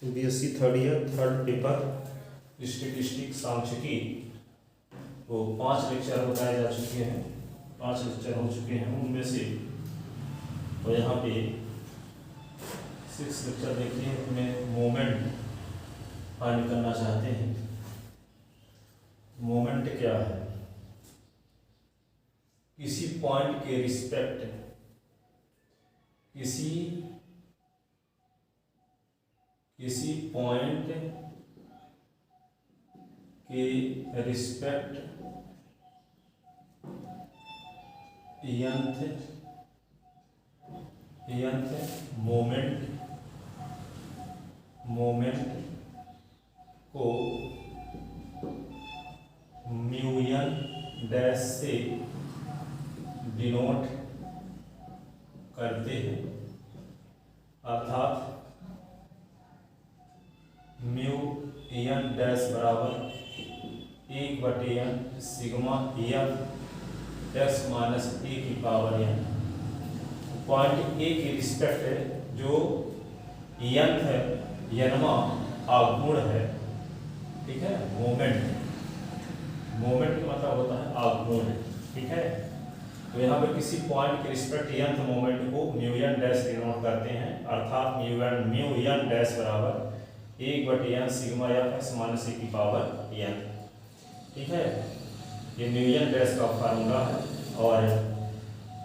BSc third year third paper statistics सांख्यिकी वो 5 lecture बताए जा चुके हैं, 5 लेक्चर हो चुके हैं उनमें से। तो यहाँ पे 6 लेक्चर देखिए, उसमें मोमेंट फाइंड करना चाहते हैं। मोमेंट क्या है? किसी पॉइंट के रिस्पेक्ट, किसी पॉइंट के रिस्पेक्ट यंथ मोमेंट को म्यू एन डैश से डिनोट करते हैं, अर्थात म्यू एन डैश बराबर 1/n sigma F x minus ए की पावर एन। पॉइंट ए की रिस्पेक्ट है जो यंथ है, यनमा आगुण है, ठीक है। मोमेंट का मतलब होता है आगुण, ठीक है। तो यहाँ पे किसी पॉइंट के रिस्पेक्ट यंथ मोमेंट को म्यू एन डैश डिनोट करते हैं, अर्थात म्यू एन डैश बराबर 1/n sigma F x minus ए की पावर एन, ठीक है। ये म्यू एन डैश का फार्मूला है। और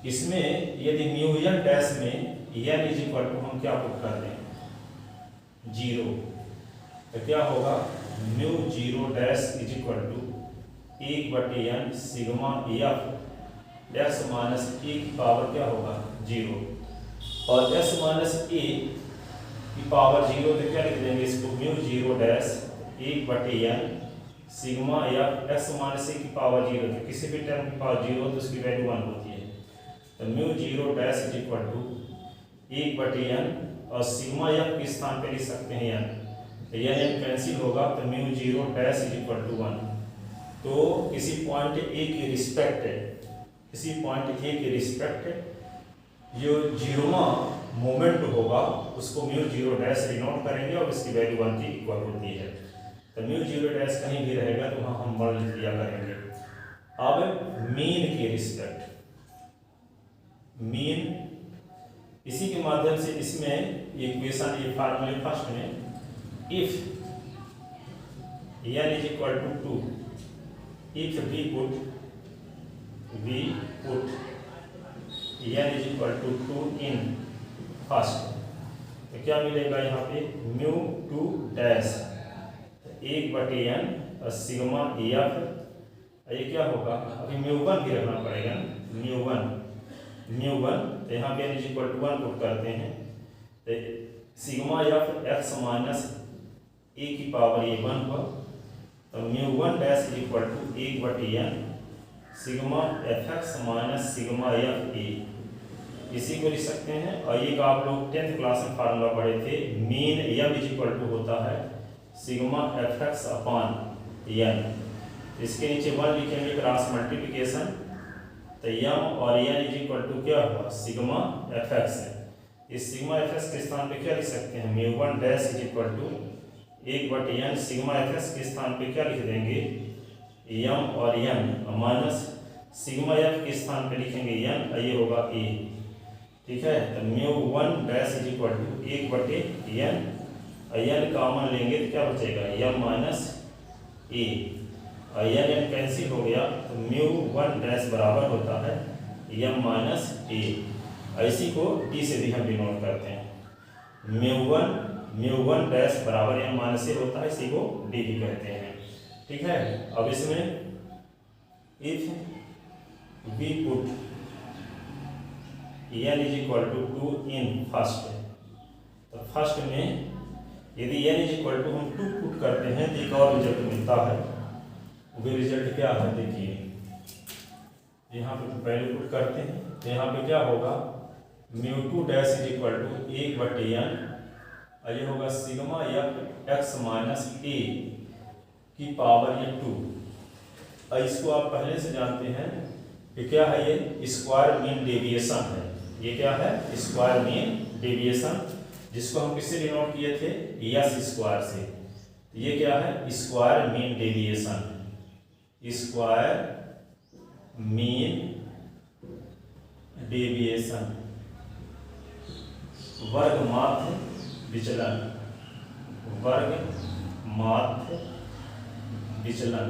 इसमें यदि म्यू एन डैश में एन इज इक्वल टू हम क्या पुट कर दें 0, तो क्या होगा mu 0 dash is equal to 1/n sigma F x minus ए की पावर क्या होगा 0, और एक्स माइनस ए की पावर 0 तो क्या लिख देंगे इसको mu 0 dash 1/n sigma F x minus ए की पावर 0, तो किसी भी टर्म की पावर 0 तो उसकी वैल्यू 1 होती है। तो mu 0 dash is equal to 1/n और सिग्मा एफ के स्थान पे लिख सकते हैं n, तो यह n कैंसिल होगा, तो mu 0 dash is equal to 1। तो किसी पॉइंट ए की रिस्पेक्ट है, किसी पॉइंट ए की रिस्पेक्ट जो जीरोमा मोमेंट होगा उसको म्यू 0 डैश डिनोट करेंगे और इसकी वैल्यू 1 की इक्वल होती है। तो म्यू 0 डैश कहीं भी रहेगा तो वहाँ हम 1 लिख दिया करेंगे। अब मीन की रिस्पेक्ट, मीन इसी के माध्यम से इसमें इक्वेशन ये फार्मूले फर्स्ट में if n is equal to 2, if we put n is equal to 2 in first, तो क्या मिलेगा यहाँ पे म्यू 2 डैश 1/n और सिग्मा एफ, ये क्या होगा अभी म्यू 1 भी रखना पड़ेगा, म्यू 1 तो यहाँ पे n is equal to 1 put करते हैं, तो सिग्मा एफ एक्स माइनस ए की पावर ये 1 हुआ, तो mu 1 dash is equal to 1/n sigma F x minus sigma f a, इसी को लिख सकते हैं। और ये का आप लोग 10th क्लास में फार्मूला पढ़े थे, mean m is equal to होता है sigma F x upon n, इसके नीचे 1 लिखेंगे क्रॉस मल्टीप्लिकेशन, तो एम और एन इज इक्वल टू क्या हुआ सिग्मा एफ एक्स है। इस सिग्मा एफ एक्स के स्थान पे क्या लिख सकते हैं mu 1 dash is equal to 1/n sigma F x के स्थान पे क्या लिख देंगे एम और एन, माइनस सिग्मा एफ के स्थान पे लिखेंगे एन, ये होगा ए, ठीक है। तो mu 1 dash is equal to 1/n, n common लेंगे तो क्या बचेगा एम माइनस ए, और एन कैंसिल हो गया, तो म्यू 1 डैश बराबर होता है एम माइनस ए। इसी को डी से भी हम डिनोट करते हैं, म्यू 1 डैश बराबर एम माइनस ए होता है, इसी को डी भी कहते हैं, ठीक है। अब इसमें if we put n is equal to 2 in first, तो फर्स्ट में यदि n इज इक्वल टू हम 2 पुट करते हैं तो एक और रिजल्ट मिलता है। वो रिजल्ट क्या है देखिए, यहाँ पे वैल्यू पुट करते हैं तो यहाँ पे क्या होगा mu 2 dash is equal to 1/n, और ये होगा सिग्मा एफ एक्स माइनस ए की पावर ये 2। और इसको आप पहले से जानते हैं कि क्या है, ये स्क्वायर मीन डेविएशन है। ये क्या है? Square mean deviation. जिसको हम किससे डिनोट किए थे, एस स्क्वायर से। ये क्या है, square mean deviation, square mean deviation, वर्ग माध्य विचलन, वर्ग माध्य विचलन,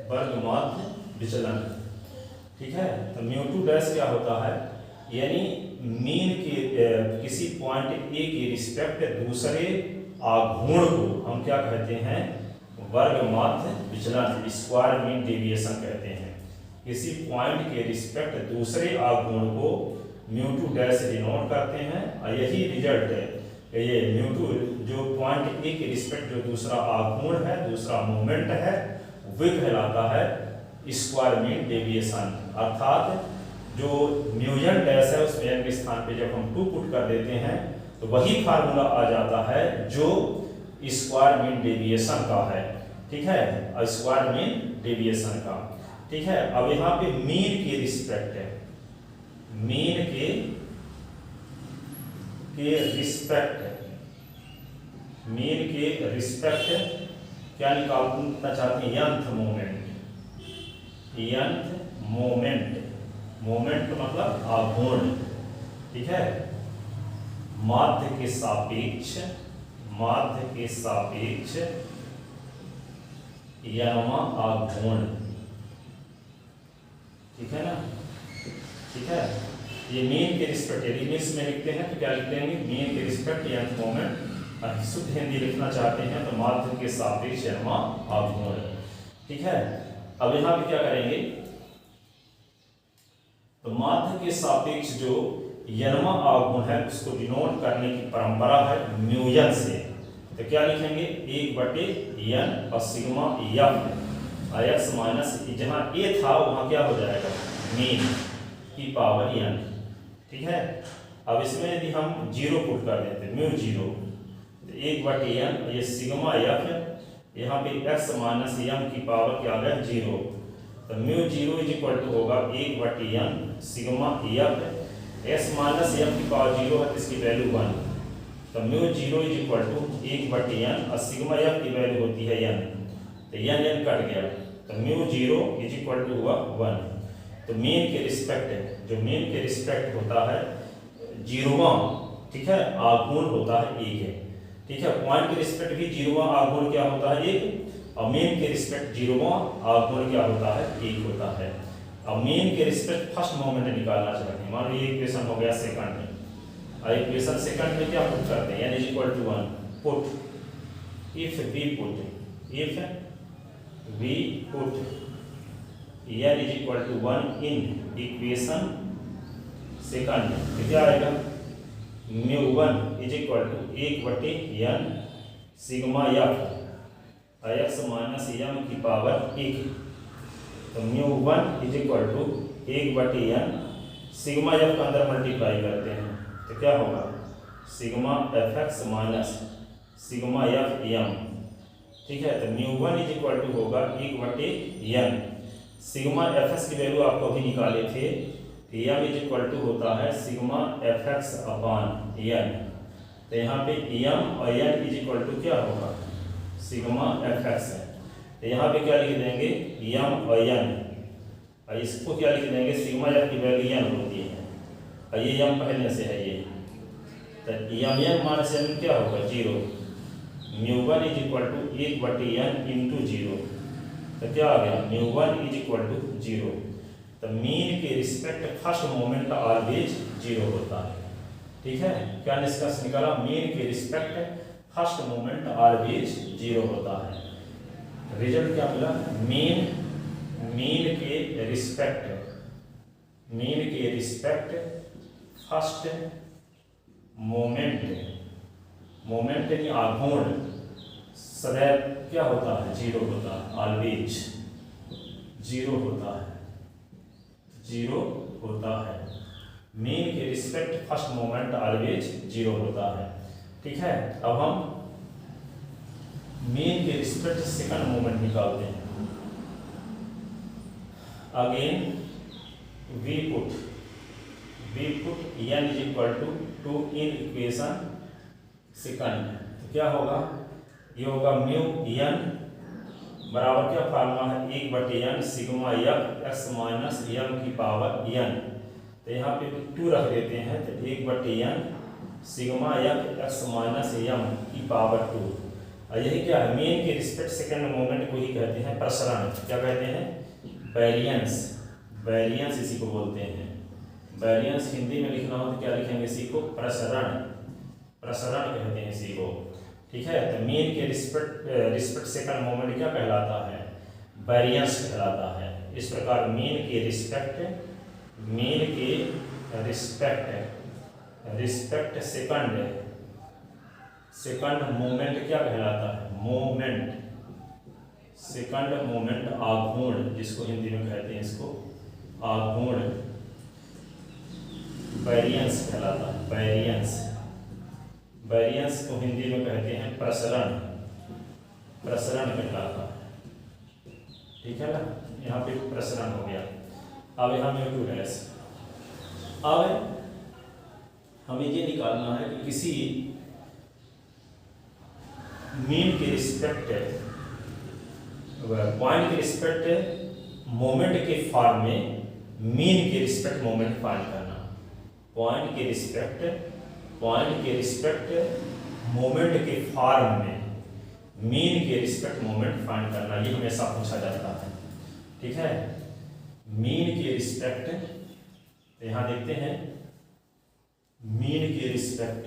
वर्ग माध्य विचलन। ठीक है, तो म्यू टू डैश क्या होता है, यानी मीन के किसी पॉइंट ए के रिस्पेक्ट दूसरे आघूर्ण को हम क्या कहते हैं, वर्ग माध्य विचलन, स्क्वायर मीन डेविएशन कहते हैं। किसी पॉइंट के रिस्पेक्ट दूसरे आघूर्ण को म्यू टू डैश डिनोट करते हैं, और यही रिजल्ट है, ये म्यू टू जो पॉइंट ए के रिस्पेक्ट जो दूसरा आघूर्ण है, दूसरा मोमेंट है, वह कहलाता है स्क्वायर मीन डेविएशन। अर्थात जो म्यूजन डैश है उसमें एन के स्थान पे जब हम 2 पुट कर देते हैं तो वही फार्मूला आ जाता है जो स्क्वायर मीन डेविएशन का है। ठीक है, स्क्वायर मीन डेविएशन का। ठीक है, अब यहाँ पे मीन के रिस्पेक्ट है, मीन के रिस्पेक्ट, मीन के रिस्पेक्ट क्या निकालना चाहते हैं, nth moment, nth moment, moment मतलब आघूर्ण। ठीक है, माध्य के सापेक्ष, माध्य के सापेक्ष यनमा आघूर्ण। ठीक है ना, ठीक है, ये मीन के रिस्पेक्ट, यदि इंग्लिश में लिखते हैं तो क्या लिखते हैं, मीन के रिस्पेक्ट यंथ मोमेंट, और शुद्ध हिंदी लिखना चाहते हैं तो माध्य के सापेक्ष यनमा आघूर्ण। ठीक है, अब यहाँ पे क्या करेंगे, तो माध्य के सापेक्ष जो यनमा आघूर्ण है उसको डिनोट करने की परंपरा है म्यूजन से। तो क्या लिखेंगे, 1/n और सिग्मा एफ एक्स माइनस, जहाँ ए था वहाँ क्या हो जाएगा, मीन की पावर n। ठीक है, अब इसमें यदि हम 0 पुट कर देते, म्यू 0, तो 1/n, ये सिग्मा एफ, यहाँ पे एक्स माइनस एम की पावर क्या आ गया, 0। तो म्यू 0 इज इक्वल टू होगा 1/n sigma f, s minus M की पावर 0 है तो इसकी वैल्यू 1। तो mu 0 is equal to 1/n और सिग्मा एफ की वैल्यू होती है n, तो n कट गया, तो म्यू 0 इज इक्वल टू हुआ 1। तो मीन के रिस्पेक्ट है, जो मीन के रिस्पेक्ट होता है 0वां, ठीक है, आघूर्ण होता है 1 है। ठीक है, पॉइंट के रिस्पेक्ट भी 0वां आघूर्ण क्या होता है 1, और मीन के रिस्पेक्ट 0वां आघूर्ण क्या होता है 1 होता है। अब मीन के रिस्पेक्ट फर्स्ट मोमेंट निकालना चाहते हैं, मान लो ये इक्वेशन हो गया सेकंड में, और इक्वेशन सेकंड में क्या पुट करते हैं, n is equal to 1 put, if we put, if we put n is equal to 1 in equation second, तो क्या आएगा, mu 1 is equal to 1/n sigma F x minus M की power 1। तो mu 1 is equal to 1/n sigma f का अंदर multiply करते हैं तो क्या होगा, sigma F x minus sigma F m. ठीक है, तो म्यू 1 इज इक्वल टू होगा 1/n, सिग्मा एफ एक्स की वैल्यू आपको अभी निकाले थे, एम इज इक्वल टू होता है sigma F x upon n. तो यहाँ पे एम और एन इज इक्वल टू क्या होगा, सिग्मा एफ एक्स है। तो यहाँ पे क्या लिख देंगे, एम और एन, और इसको क्या लिख देंगे, सिग्मा एफ की वैल्यू एन होती है, और ये एम पहले से है ये, तो एम एन माइनस एन क्या होगा 0, mu 1 is equal to 1/n into 0, तो क्या आ गया, म्यू 1 इज इक्वल टू 0। तो मीन के रिस्पेक्ट फर्स्ट मोमेंट ऑलवेज 0 होता है। ठीक है, क्या निष्कर्ष निकाला, मीन के रिस्पेक्ट फर्स्ट मोमेंट ऑलवेज 0 होता है। रिजल्ट क्या मिला, मीन के रिस्पेक्ट, मीन के रिस्पेक्ट फर्स्ट मोमेंट, मोमेंट यानी आघूर्ण सदैव क्या होता है, 0 होता है, ऑलवेज 0 होता है, 0 होता है। मीन के रिस्पेक्ट फर्स्ट मोमेंट ऑलवेज 0 होता है। ठीक है, अब हम मीन के रिस्पेक्ट सेकंड मोमेंट निकालते हैं। Again we put n is equal to two in equation second. तो क्या होगा, ये होगा म्यू एन बराबर क्या फार्मूला है, 1/n sigma F x minus M की पावर एन। तो यहाँ पे 2 रख देते हैं, तो 1/n sigma F x minus M की पावर 2। और यही क्या है, मेन के रिस्पेक्ट सेकंड मोमेंट को ही कहते हैं प्रसरण। क्या कहते हैं, वेरिएंस। वेरिएंस इसी को बोलते हैं। वेरिएंस हिंदी में लिखना हो तो क्या लिखेंगे, इसी को प्रसरण। प्रसरण कहते हैं इसी को। ठीक है, तो मेन के रिस्पेक्ट सेकंड मोमेंट क्या कहलाता है, वेरिएंस कहलाता है। इस प्रकार मेन के रिस्पेक्ट सेकंड मोमेंट क्या कहलाता है, मोमेंट। सेकंड मोमेंट आघूर्ण, जिसको हिंदी में कहते हैं इसको आघूर्ण, वेरिएंस कहलाता है। वेरिएंस वेरिएंस को हिंदी में कहते हैं प्रसरण। प्रसरण कहलाता है। ठीक है ना, यहाँ पे प्रसरण हो गया। अब यहाँ में टू डैश। अब हमें ये निकालना है कि किसी मीन के रिस्पेक्ट पॉइंट के रिस्पेक्ट मोमेंट के फॉर्म में मीन के रिस्पेक्ट मोमेंट फाइंड करना। पॉइंट के रिस्पेक्ट मोमेंट के फॉर्म में मीन के रिस्पेक्ट मोमेंट फाइंड करना, ये हमेशा पूछा जाता है। ठीक है, मीन के रिस्पेक्ट, यहाँ देखते हैं मीन के रिस्पेक्ट,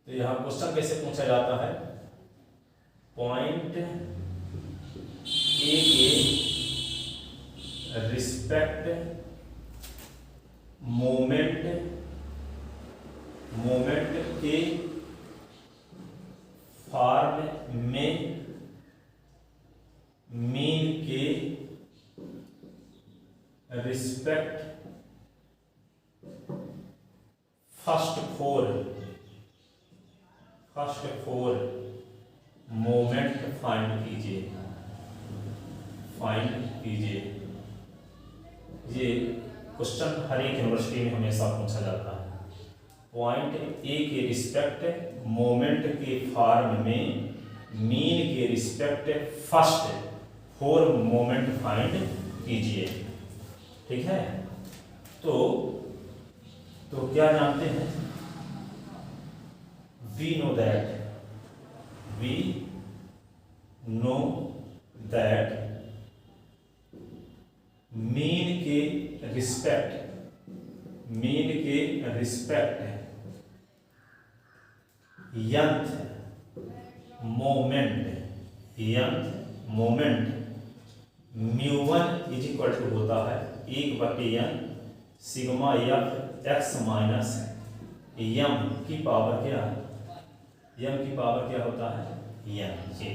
तो यहाँ क्वेश्चन कैसे पूछा जाता है, पॉइंट ए के रिस्पेक्ट मोमेंट के फॉर्म में मीन के respect first four moment find कीजिए। ये क्वेश्चन हर एक यूनिवर्सिटी में हमेशा पूछा जाता है। पॉइंट ए के रिस्पेक्ट मोमेंट के फॉर्म में मीन के रिस्पेक्ट फर्स्ट 4 मोमेंट फाइंड कीजिए। ठीक है, तो क्या जानते हैं, we know that मीन के respect nth moment μ1 is equal to होता है 1/n sigma F x minus M की पावर क्या है, एम की पावर क्या होता है एन। जी,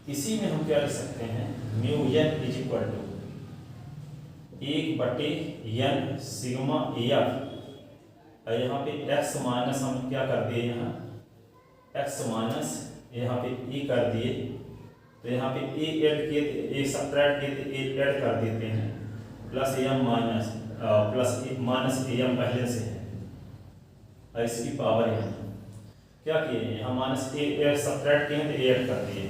इसी में हम क्या लिख सकते हैं, μn is equal to 1/n sigma f. यहाँ पे x माइनस हम क्या कर दिए, यहाँ x माइनस यहाँ पे e कर दिए, तो यहाँ पे a ऐड किए, a सब्ट्रैक्ट किए तो a ऐड कर देते हैं, प्लस एम माइनस एम पहले से है, और इसकी पावर यहाँ क्या किए, यहाँ माइनस ए सब्ट्रैक्ट किए तो ऐड कर दिए।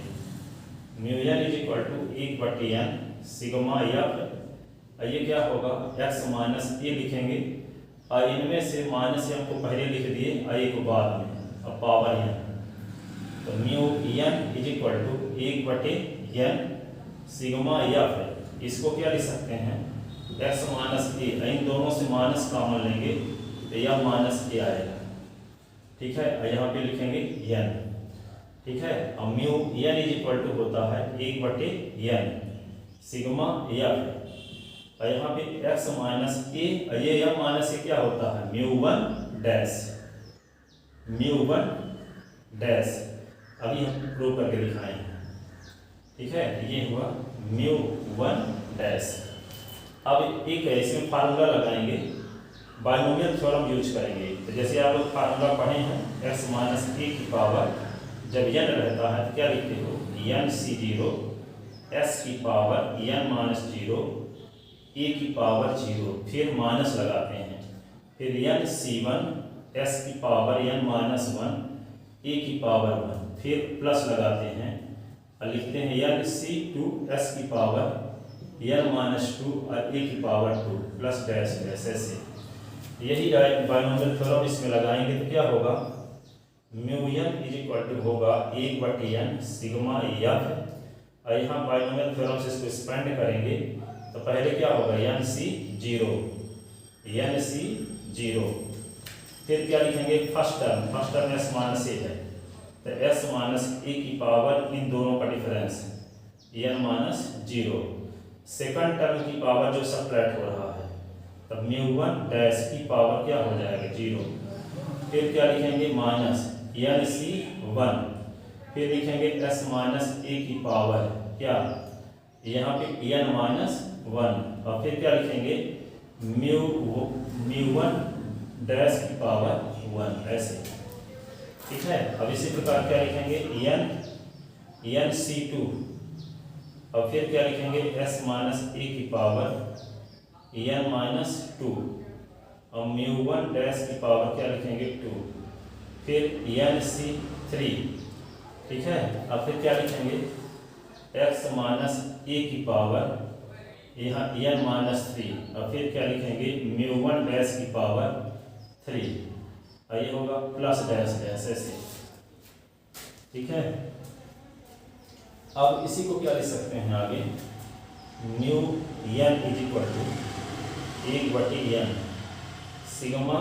μn is equal to 1/n sigma f, ये क्या होगा x माइनस ए लिखेंगे, और इनमें से माइनस एम को पहले लिख दिए और एक बाद में, अब पावर एन, तो μn is equal to 1/n sigma f. इसको क्या लिख सकते हैं, x माइनस ए, इन दोनों से माइनस कॉमन लेंगे तो यह माइनस ए आएगा। ठीक है, और यहाँ पे लिखेंगे n। ठीक है, और μn इज इक्वल टू होता है 1/n सिग्मा एफ, और यहाँ पे x माइनस ए, ये m माइनस ए क्या होता है μ1 डैश। अभी हम प्रूव करके दिखाएंगे। ठीक है, ये हुआ μ1 डैश। अब एक इसमें फार्मूला लगाएंगे, बाइनोमियल थ्योरम यूज करेंगे। तो जैसे आप लोग फार्मूला पढ़े हैं, x माइनस ए की पावर जब n रहता है तो क्या लिखते हो, n c0 s की पावर n माइनस 0 ए की पावर 0, फिर माइनस लगाते हैं, फिर n c1 s की पावर n माइनस 1 ए की पावर 1, फिर प्लस लगाते हैं और लिखते हैं n c2 s की पावर n माइनस 2 और ए की पावर 2 प्लस डैश डैश ऐसे। यही बाइनोमियल थ्योरम इसमें लगाएंगे तो क्या होगा, mu n is equal to होगा 1/n सिग्मा f। और यहाँ बाइनोमियल थ्योरम से इसको एक्सपेंड करेंगे तो पहले क्या होगा n c 0, फिर क्या लिखेंगे फर्स्ट टर्म s माइनस ए है तो s माइनस ए की पावर इन दोनों का difference n minus 0। Second term की पावर जो सबट्रैक्ट हो रहा है तब μ1 डैश की पावर क्या हो जाएगा 0, फिर क्या लिखेंगे माइनस n c1, फिर लिखेंगे s माइनस ए की पावर क्या यहाँ पे n माइनस 1 और फिर क्या लिखेंगे μ1 डैश की पावर 1 ऐसे। ठीक है, अब इसी प्रकार क्या लिखेंगे n c2 और फिर क्या लिखेंगे s माइनस ए की पावर n माइनस 2 और μ1 डैश की पावर क्या लिखेंगे 2, फिर n c3। ठीक है, अब फिर क्या लिखेंगे x माइनस ए की पावर यहाँ n माइनस 3 और फिर क्या लिखेंगे μ1 डैश की पावर 3 और ये होगा प्लस डैश डैश ऐसे। ठीक है, अब इसी को क्या लिख सकते हैं आगे, mu n is equal to 1/n sigma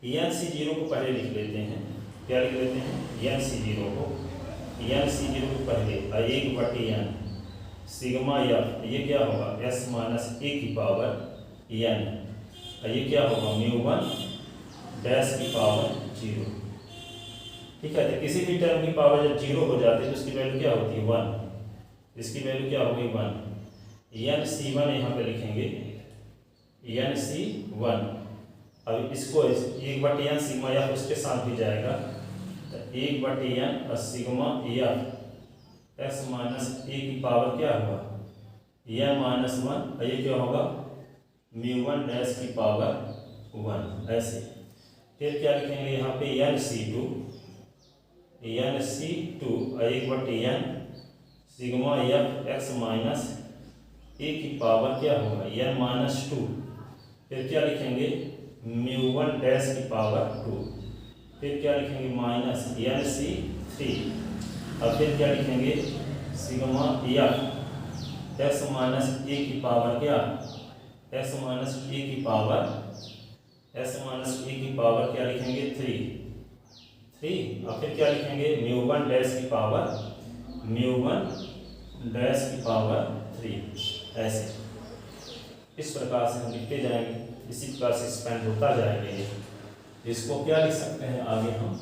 n c0 को पहले लिख लेते हैं, क्या लिख लेते हैं n c0 को पहले और 1/n सिग्मा f, ये क्या होगा s माइनस ए की पावर n और ये क्या होगा μ1 डैश की पावर 0। ठीक है, तो किसी भी टर्म की पावर जब 0 हो जाती है तो उसकी वैल्यू क्या होती है 1, इसकी वैल्यू क्या होगी 1। n c1 यहाँ पे लिखेंगे n c1, अब इसको 1/n सिग्मा f उसके साथ भी जाएगा तो 1/n और सिग्मा f s माइनस ए की पावर क्या होगा n माइनस 1 और ये क्या होगा μ1 डैश की पावर 1 ऐसे। फिर क्या लिखेंगे यहाँ पे n c2 और 1/n sigma f x minus ए की पावर क्या होगा n माइनस 2, फिर क्या लिखेंगे μ1 डैश की पावर 2, फिर क्या लिखेंगे माइनस n c3 और फिर क्या लिखेंगे सिग्मा f s माइनस ए की पावर क्या s माइनस ए की पावर क्या लिखेंगे 3 और फिर क्या लिखेंगे μ1 डैश की पावर 3 ऐसे। इस प्रकार से हम लिखते जाएंगे, इसी प्रकार से एक्सपेंड होता जाएगा ये। इसको क्या लिख सकते हैं आगे हम,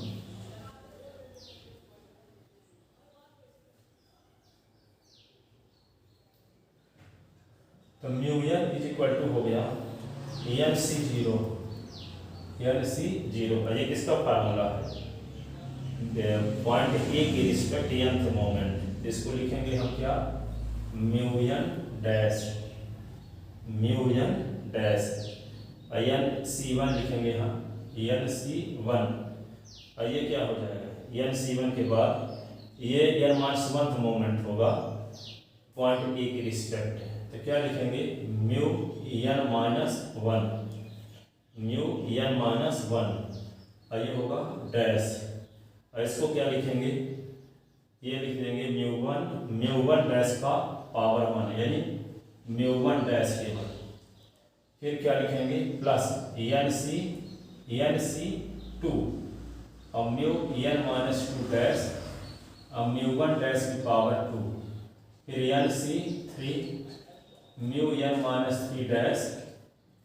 तो mu n is equal to हो गया n c0 और ये किसका फार्मूला है पॉइंट ए की रिस्पेक्ट nth मोमेंट, इसको लिखेंगे हम क्या mu n dash n c1 लिखेंगे हम n c1 और ये क्या हो जाएगा n c1 के बाद ये n माइनस 1 मोमेंट होगा पॉइंट ए की रिस्पेक्ट, तो क्या लिखेंगे म्यू n माइनस 1 और ये होगा डैश और इसको क्या लिखेंगे, ये लिख देंगे म्यू1 डैश का पावर 1 यानी म्यू1 डैश के बाद, फिर क्या लिखेंगे प्लस n c2 और म्यू n माइनस 2 डैश और म्यू1 डैश की पावर 2, फिर n c3 mu n minus 3 dash,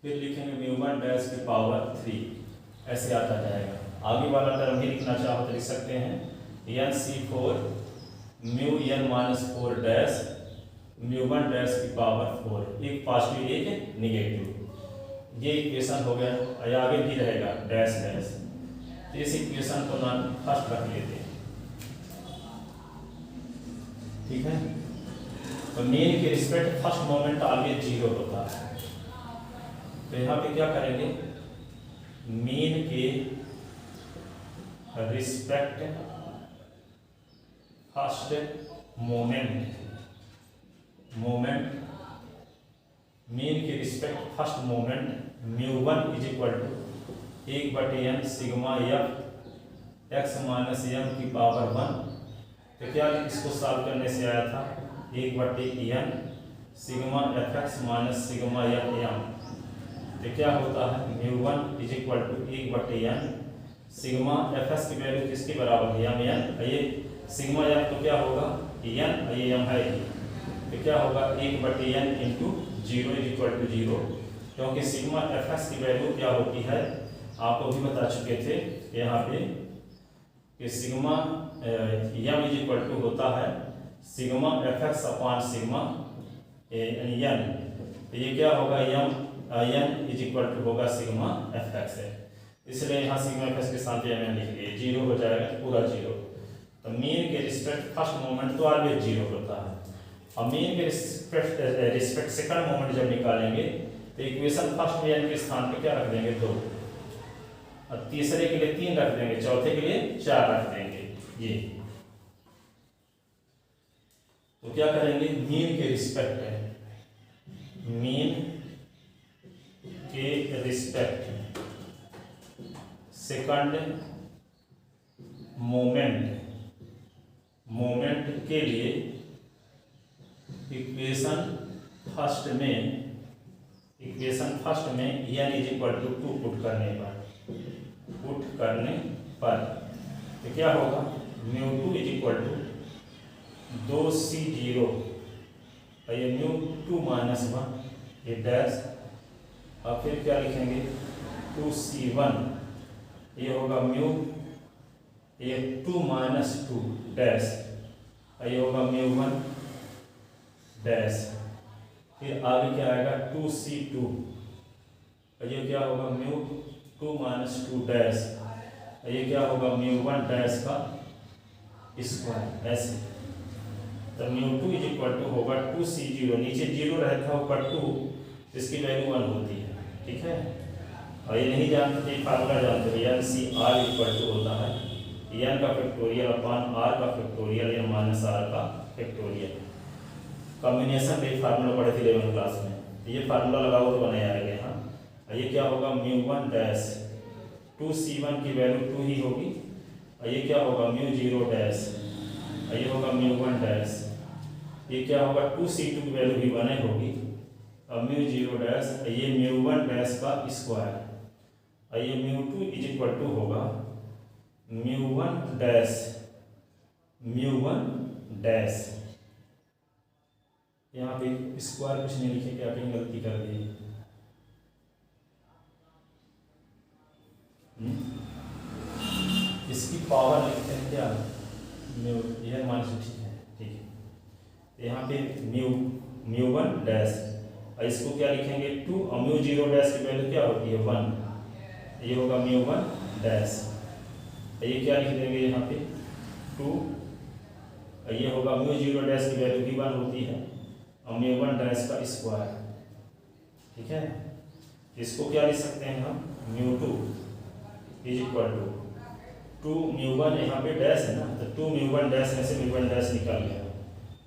फिर लिखेंगे म्यू1 डैश की पावर 3 ऐसे आता जाएगा। आगे वाला टर्म भी लिखना चाहो तो लिख सकते हैं n c4 mu n minus 4 dash mu dash की पावर 4, एक पॉजिटिव एक निगेटिव, ये इक्वेशन हो गया और आगे भी रहेगा डैश डैश, तो इस इक्वेशन को ना फर्स्ट रख लेते हैं। ठीक है, तो मीन के रिस्पेक्ट फर्स्ट मोमेंट ऑलवेज 0 होता है। तो यहाँ पे क्या करेंगे, मीन के रिस्पेक्ट फर्स्ट मोमेंट मीन के respect first moment μ1 is equal to 1/n sigma F x minus M की पावर 1। तो क्या इसको सॉल्व करने से आया था 1/n sigma F x minus sigma F M. तो क्या होता है μ1 is equal to 1/n sigma F X की वैल्यू किसके बराबर है एम एन। ये सिग्मा एफ तो क्या होगा एन, ये एम है। तो क्या होगा 1/n into 0 is equal to 0, क्योंकि सिग्मा एफ एक्स की वैल्यू क्या होती है आपको भी बता चुके थे यहाँ पे कि sigma m is equal to होता है sigma F x upon sigma n. तो ये क्या होगा एन इज इक्वल टू होगा सिग्मा एफ एक्स है, इसलिए यहाँ सिग्मा एफ एक्स के साथ एम लिख लिए 0 हो जाएगा पूरा 0। तो मीन के रिस्पेक्ट फर्स्ट मोमेंट तो ऑलवेज 0 होता है, और मीन के रिस्पेक्ट सेकंड मोमेंट जब निकालेंगे तो इक्वेशन फर्स्ट में एन के स्थान पे क्या रख देंगे 2, और तीसरे के लिए 3 रख देंगे, चौथे के लिए 4 रख देंगे। ये तो क्या करेंगे मीन के रिस्पेक्ट है, मीन के रिस्पेक्ट सेकंड मोमेंट के लिए इक्वेशन फर्स्ट में n is equal to 2 put करने पर तो क्या होगा μ2 इज इक्वल टू 2c0 ये μ2 माइनस 1 ये डैश, और फिर क्या लिखेंगे 2c1 ये होगा म्यू ये 2 माइनस 2 डैश, ये होगा μ1 डैश। फिर आगे क्या आएगा 2c2 ये क्या होगा μ2 माइनस 2 डैश, ये क्या होगा μ1 डैश का स्क्वायर ऐसे। तो μ2 इज इक्वल टू होगा 2c0, नीचे 0 रहता है ऊपर 2, इसकी वैल्यू 1 होती है, ठीक है। और ये नहीं जानते फार्मूला जानते हो n c r equal to होता है एन का फैक्टोरियल अपॉन आर का फैक्टोरियल या माइनस आर का फैक्टोरियल। कॉम्बिनेशन का फार्मूला पढ़े थे 11वीं क्लास में, ये फार्मूला लगाओ तो बनाया जाएगा यहाँ। ये क्या होगा μ1 डैश 2c1 की वैल्यू 2 ही होगी, और ये क्या होगा μ0 डैश, ये होगा μ1 डैश, ये क्या होगा 2c2 की वैल्यू भी 1 होगी, और μ0 डैश ये μ1 डैश का स्क्वायर, और ये μ2 इज इक्वल टू होगा μ1 डैश यहाँ पे स्क्वायर कुछ नहीं लिखे, क्या कहीं गलती कर दी। इसकी पावर लिखते हैं क्या यह मान से ठीक है, ठीक है। यहाँ पे μ1 डैश, और इसको क्या लिखेंगे 2, और μ0 डैश की वैल्यू क्या होती है 1, ये होगा μ1 डैश, ये क्या लिख देंगे यहाँ पे 2, ये होगा μ0 डैश की वैल्यू भी 1 होती है, और μ1 डैश का स्क्वायर, ठीक है। इसको क्या लिख सकते हैं हम μ2 इज इक्वल टू 2 μ1, यहाँ पे डैश है ना, तो 2 μ1 डैश में से μ1 डैश निकल गया,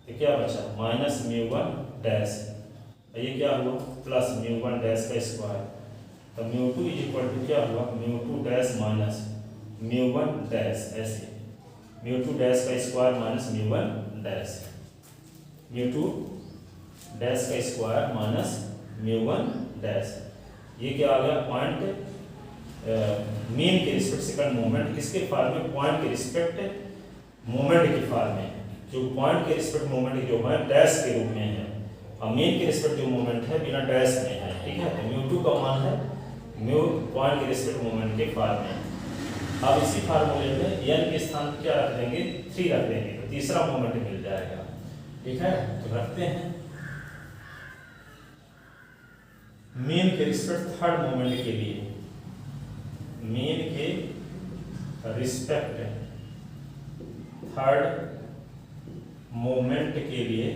तो क्या बचा माइनस μ1 डैश, ये क्या हुआ प्लस μ1 डैश का स्क्वायर। तो μ2 इज इक्वल टू क्या हुआ μ2 डैश माइनस μ1 डैश, ऐसे μ2 डैश का स्क्वायर माइनस μ1 डैश, μ2 डैश का स्क्वायर माइनस μ1 डैश। ये क्या आ गया पॉइंट मीन के रिस्पेक्ट सेकंड मोमेंट, किसके फॉर्म में पॉइंट के रिस्पेक्ट मोमेंट के फॉर्म में, जो पॉइंट के रिस्पेक्ट मोमेंट जो है डैश के रूप में है, और मीन के रिस्पेक्ट जो मोमेंट है बिना डैश में है, ठीक है। तो μ2 का मान है म्यू पॉइंट के रिस्पेक्ट मोमेंट के फॉर्म में। अब इसी फार्मूले में n के स्थान पर क्या रख देंगे 3 रख देंगे, तो तीसरा मोमेंट मिल जाएगा, ठीक है। तो रखते हैं मीन के रिस्पेक्ट थर्ड मोमेंट के लिए, मीन के रिस्पेक्ट थर्ड मोमेंट के लिए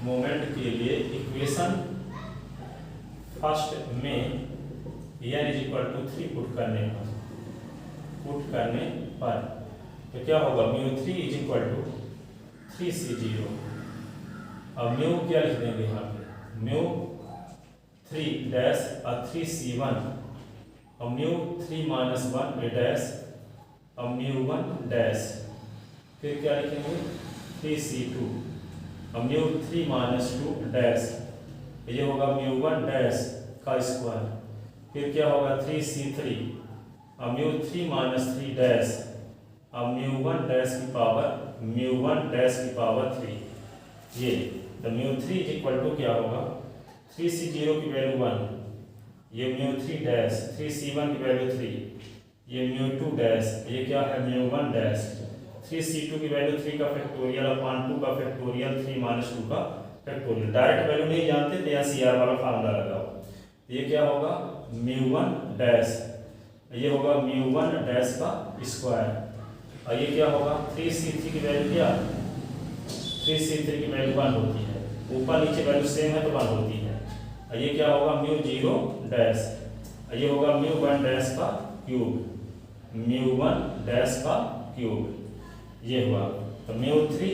मोमेंट के लिए इक्वेशन फर्स्ट में n is equal to 3 put करने पर तो क्या होगा, μ3 इज इक्वल टू 3c0। अब म्यू क्या लिख देंगे यहाँ पे, μ3 डैश और 3c1 और μ3 माइनस 1 डैश और μ1 डैश, फिर क्या लिखेंगे 3c2 और μ3 माइनस 2 डैश, ये होगा μ1 डैश का स्क्वायर, फिर क्या होगा 3c3 और μ3 माइनस 3 डैश और μ1 डैश की पावर 3। ये तो μ3 इज इक्वल टू क्या होगा, 3c0 की वैल्यू 1, ये μ3 डैश, 3c1 की वैल्यू 3, ये μ2 डैश, ये क्या है μ1 डैश, 3c2 की वैल्यू 3 का फैक्टोरियल अपॉन 2 का फैक्टोरियल 3 माइनस 2 का फैक्टोरियल। डायरेक्ट वैल्यू नहीं जानते तो यहाँ CR वाला फार्मूला लगाओ। ये क्या होगा μ1 डैश, ये होगा μ1 डैश का स्क्वायर, और ये क्या होगा 3c3 की वैल्यू क्या, 3c3 की वैल्यू 1 होती है, ऊपर नीचे वैल्यू सेम है तो 1 होती है, और ये क्या होगा μ0 डैश, ये होगा μ1 डैश का क्यूब, μ1 डैश का क्यूब, ये हुआ। तो μ3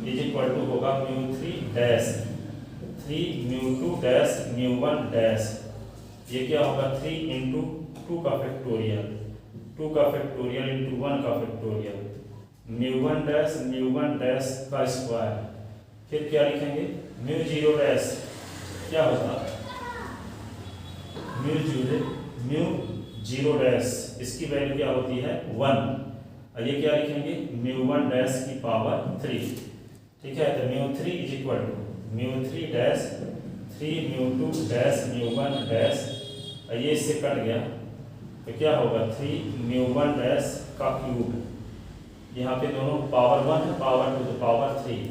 इज इक्वल टू होगा μ3 डैश 3 μ2 डैश μ1 डैश, ये क्या होगा 3 इंटू 2 का फैक्टोरियल, 2 का फैक्टोरियल इंटू 1 का फैक्टोरियल, μ1 डैश का स्क्वायर, फिर क्या लिखेंगे μ0 डैश, क्या होता μ0 डैश, इसकी वैल्यू क्या होती है 1, और ये क्या लिखेंगे μ1 डैश की पावर 3। ठीक है, तो μ3 is equal to μ3 dash 3 μ2 dash μ1 dash, ये इससे कट गया तो क्या होगा 3 μ1 डैश का क्यूब, यहाँ पे दोनों पावर 1 है, पावर 2 तो पावर 3,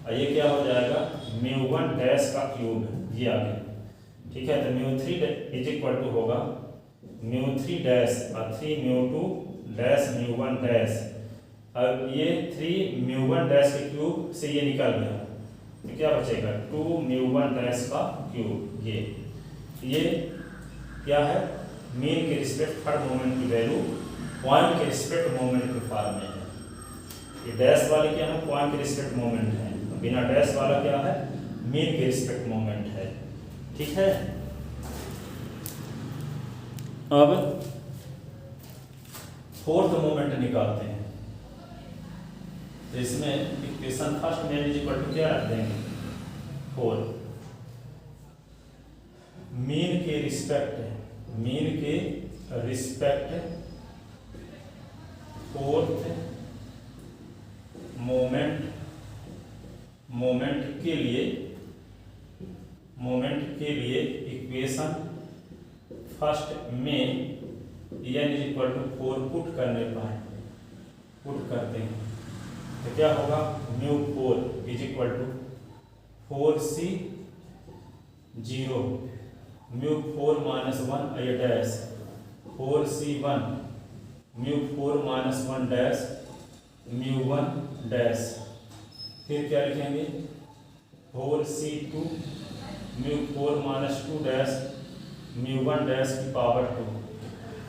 और ये क्या हो जाएगा μ1 डैश का क्यूब, ये आ गया। ठीक है, तो μ3 इज इक्वल टू होगा μ3 डैश और 3 μ2 डैश μ1 डैश, अब ये 3 μ1 डैश के क्यूब से ये निकल गया तो क्या बचेगा 2 μ1 डैश का क्यूब। ये क्या है, मीन के रिस्पेक्ट थर्ड मोमेंट की वैल्यू पॉइंट के रिस्पेक्ट मोमेंट के फॉर्म में है। ये डैश वाले क्या है, पॉइंट के रिस्पेक्ट मोमेंट है, बिना डैश वाला क्या है, मीन के रिस्पेक्ट मोमेंट है। ठीक है, अब फोर्थ मोमेंट निकालते हैं, तो इसमें इक्वेशन फर्स्ट में इज इक्वल टू क्या रख देंगे 4, मीन के रिस्पेक्ट फोर्थ मोमेंट के लिए इक्वेशन फर्स्ट में n is equal to 4 put करते हैं तो क्या होगा μ4 is equal to 4c0 μ4 minus 1 ये dash 4c1 μ4 minus 1 dash μ1 dash, फिर क्या लिखेंगे 4c2 μ4 माइनस 2 डैश μ1 डैश की पावर 2,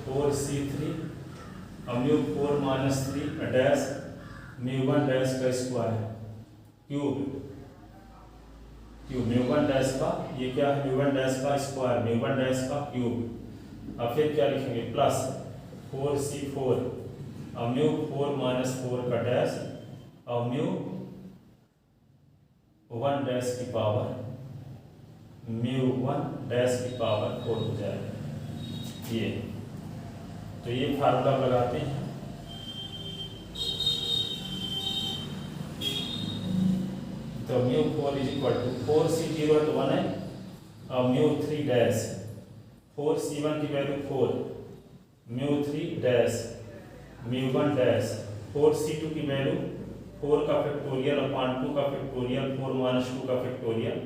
4c3 और μ4 माइनस 3 डैश μ1 डैश का स्क्वायर क्यूब μ1 डैश का, ये क्या है μ1 डैश का स्क्वायर μ1 डैश का क्यूब। अब फिर क्या लिखेंगे प्लस 4c4 और μ4 माइनस 4 का डैश और μ1 डैश की पावर μ1 डैश की पावर 4 हो जाएगा। ये तो ये फार्मूला लगाते हैं, तो μ4 इज इक्वल टू 4c0 तो 1 है और μ3 डैश 4c1 की वैल्यू 4 μ3 डैश μ1 डैश 4c2 की वैल्यू 4 का फैक्टोरियल अपॉन 2 का फैक्टोरियल 4 माइनस 2 का फैक्टोरियल,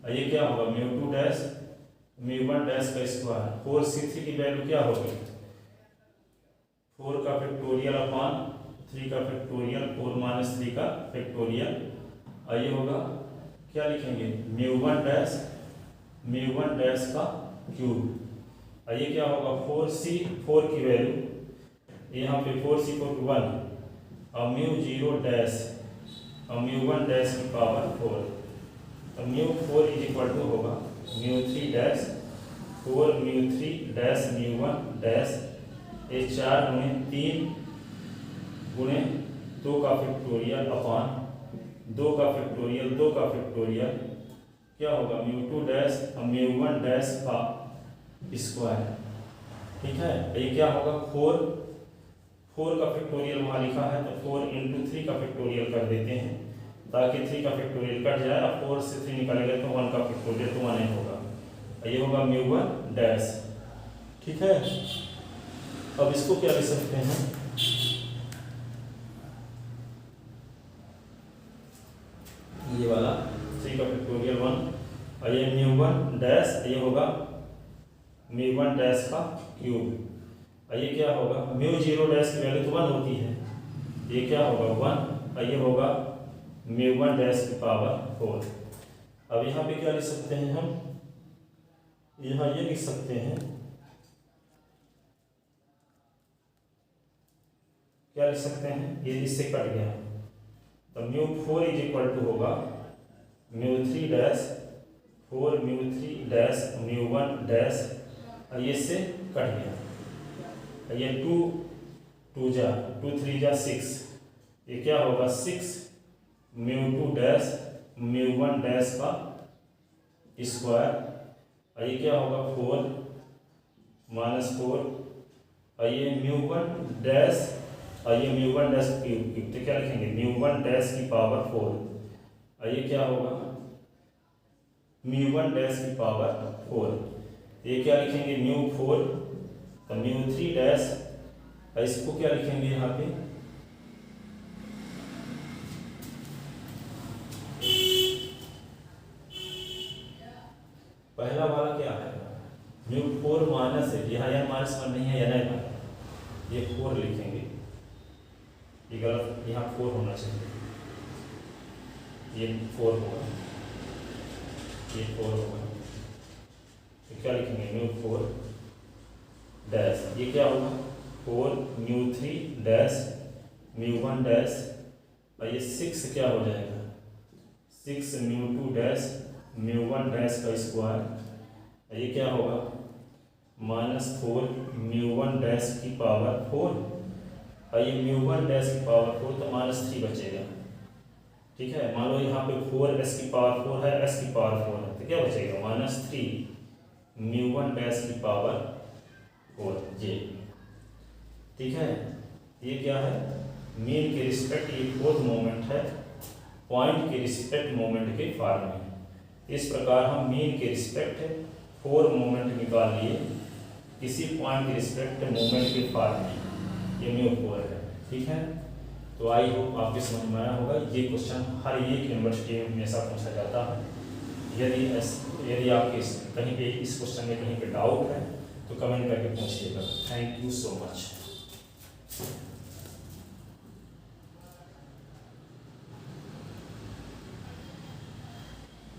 और ये क्या होगा μ2 डैश μ1 डैश का स्क्वायर। 4c3 की वैल्यू क्या होगी 4 का फैक्टोरियल अपॉन 3 का फैक्टोरियल 4 माइनस 3 का फैक्टोरियल, और ये होगा क्या लिखेंगे म्यू1 डैश का क्यूब। और ये क्या होगा 4c 4 की वैल्यू यहाँ पे 4c 4 की 1 और म्यू1 डैश की पावर 4। तो म्यू4 इज इक्वल टू होगा म्यू3 डैश 4 म्यू3 डैश म्यू1 डैश ये 4 गुणे 3 गुणे 2 का फैक्टोरियल अपॉन 2 का फैक्टोरियल क्या होगा म्यू2 डैश और म्यू1 डैश का स्क्वायर। ठीक है, ये क्या होगा 4 का फैक्टोरियल वहाँ लिखा है तो 4 × 3 का फैक्टोरियल कर देते हैं ताकि 3 का फैक्टोरियल कट जाए और 4 से 3 निकालेंगे तो 1 का फैक्टोरियल तो 1 होगा। ये होगा म्यू1 डैश। ठीक है, अब इसको क्या लिख सकते हैं ये वाला 3 का फैक्टोरियल 1 और ये म्यू1 डैश ये होगा म्यू1 डैश का क्यूब। और ये क्या होगा म्यू0 डैश की वैल्यू तो 1 होती है, ये क्या होगा 1 और ये होगा म्यू1 डैश की पावर 4। अब यहाँ पे क्या लिख सकते हैं हम, यहाँ ये लिख सकते हैं क्या लिख सकते हैं, ये इससे कट गया तो म्यू4 इज इक्वल टू होगा म्यू3 डैश 4 म्यू3 डैश म्यू1 डैश और ये से कट गया। ये 2 3 जा 6 ये क्या होगा 6 म्यू2 डैश म्यू1 डैश का स्क्वायर और ये क्या होगा 4 -4 और ये म्यू1 डैश और ये म्यू1 डैश क्यूब तो क्या लिखेंगे म्यू1 डैश की पावर 4 और ये क्या होगा म्यू1 डैश की पावर 4। ये क्या लिखेंगे म्यू4 तो म्यू3 डैश और इसको क्या लिखेंगे यहाँ पे पहला वाला क्या है म्यू4 माइनस है, यहाँ -1 नहीं है या नहीं, ये 4 लिखेंगे, ये गलत, यहाँ 4 होना चाहिए, ये 4 होगा, ये 4 होगा। तो क्या लिखेंगे म्यू4 डैश ये क्या होगा 4 म्यू3 डैश म्यू1 डैश और ये 6 क्या हो जाएगा 6 म्यू2 डैश म्यू1 डैश का स्क्वायर। ये क्या होगा -4 म्यू1 डैश की पावर 4 और ये म्यू1 डैश की पावर 4 तो -3 बचेगा। ठीक है, मान लो यहाँ पे 4 s की पावर 4 है, s की पावर 4 है तो क्या बचेगा -3 म्यू1 डैश की पावर 4 j। ठीक है, ये क्या है मीन के रिस्पेक्ट ये 4th मोमेंट है, पॉइंट के रिस्पेक्ट मोमेंट के फॉर्म में। इस प्रकार हम मीन के रिस्पेक्ट 4 मोमेंट निकाल लिए किसी पॉइंट के रिस्पेक्ट मोमेंट के फॉर्म में, ये म्यू4 है। ठीक है, तो आई होप आपके समझ में आया होगा। ये क्वेश्चन हर एक यूनिवर्सिटी में हमेशा पूछा जाता है। यदि आपके कहीं पे इस क्वेश्चन में कहीं पे डाउट है तो कमेंट करके पूछिएगा। Thank you so much.